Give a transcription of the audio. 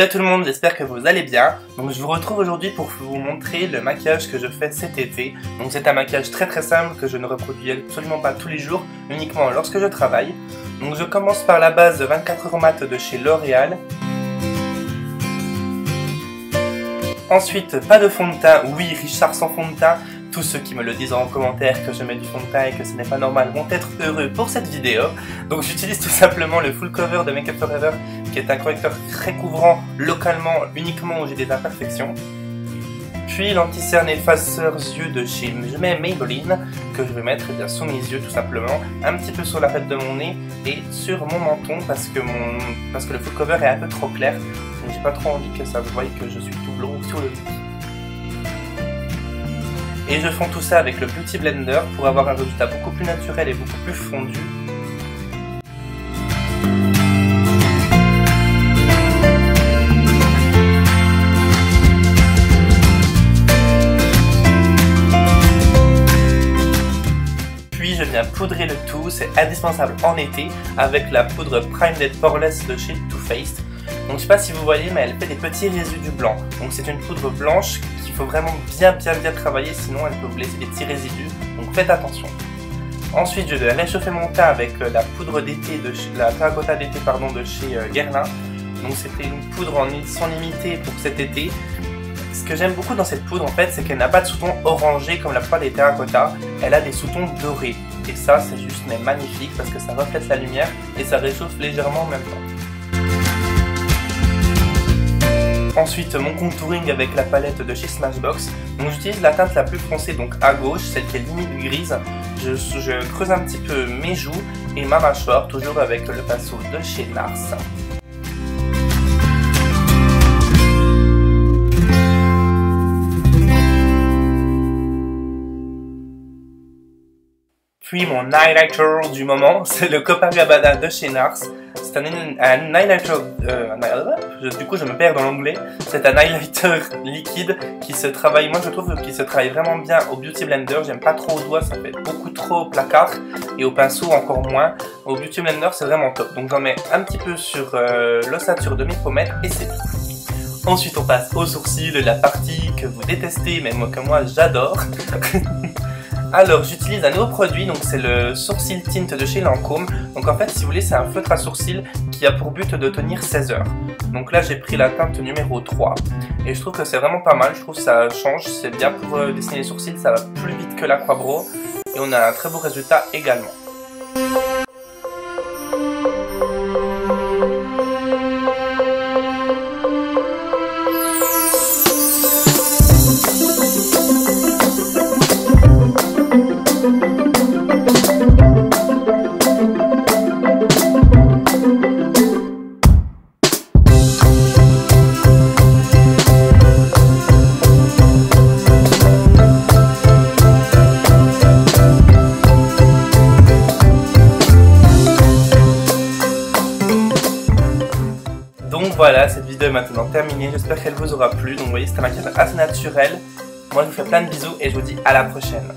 Hello tout le monde, j'espère que vous allez bien. Donc je vous retrouve aujourd'hui pour vous montrer le maquillage que je fais cet été. Donc c'est un maquillage très simple que je ne reproduis absolument pas tous les jours, uniquement lorsque je travaille. Donc je commence par la base 24 heures mat de chez L'Oréal. Ensuite, pas de fond de teint, oui Richard sans fond de teint. Tous ceux qui me le disent en commentaire que je mets du fond de teint et que ce n'est pas normal vont être heureux pour cette vidéo. Donc j'utilise tout simplement le full cover de Make Up Forever, qui est un correcteur très couvrant localement, uniquement où j'ai des imperfections. Puis l'anti-cerne effaceur yeux de chez Maybelline, que je vais mettre bien sous mes yeux tout simplement, un petit peu sur la tête de mon nez et sur mon menton parce que le full cover est un peu trop clair. Donc j'ai pas trop envie que ça se voie que je suis tout blond sur le nez. Et je fonds tout ça avec le Beauty Blender pour avoir un résultat beaucoup plus naturel et beaucoup plus fondu. Puis je viens poudrer le tout, c'est indispensable en été, avec la poudre Prime Day Poreless de chez Too Faced. Donc je sais pas si vous voyez, mais elle fait des petits résidus blancs. Donc c'est une poudre blanche qu'il faut vraiment bien travailler, sinon elle peut vous laisser des petits résidus. Donc faites attention. Ensuite je vais réchauffer mon teint avec la poudre d'été de la terracotta d'été de chez Guerlain. Donc c'était une poudre en édition limitée pour cet été. Ce que j'aime beaucoup dans cette poudre en fait, c'est qu'elle n'a pas de sous-ton orangé comme la plupart des terracotta. Elle a des sous-tons dorés. Et ça c'est juste magnifique parce que ça reflète la lumière et ça réchauffe légèrement en même temps. Ensuite mon contouring avec la palette de chez Smashbox. Donc j'utilise la teinte la plus foncée, donc à gauche, celle qui est limite grise. Je creuse un petit peu mes joues et ma mâchoire, toujours avec le pinceau de chez Nars. Puis mon highlighter du moment, c'est le Copacabana de chez Nars. C'est un highlighter, du coup je me perds dans l'anglais. C'est un highlighter liquide qui se travaille, moi je trouve qu'il se travaille vraiment bien au Beauty Blender. J'aime pas trop au doigt, ça fait beaucoup trop placard, et au pinceau encore moins. Au Beauty Blender c'est vraiment top. Donc j'en mets un petit peu sur l'ossature de mes pommettes et c'est tout. Ensuite on passe aux sourcils, la partie que vous détestez mais que moi j'adore. Alors j'utilise un nouveau produit, donc c'est le Sourcil Tint de chez Lancôme. Donc en fait si vous voulez c'est un feutre à sourcils qui a pour but de tenir 16 heures. Donc là j'ai pris la teinte numéro 3 et je trouve que c'est vraiment pas mal, je trouve que ça change, c'est bien pour dessiner les sourcils, ça va plus vite que l'Aquabro et on a un très beau résultat également. Donc voilà, cette vidéo est maintenant terminée, j'espère qu'elle vous aura plu. Donc vous voyez, c'est un maquillage assez naturel. Moi je vous fais plein de bisous et je vous dis à la prochaine.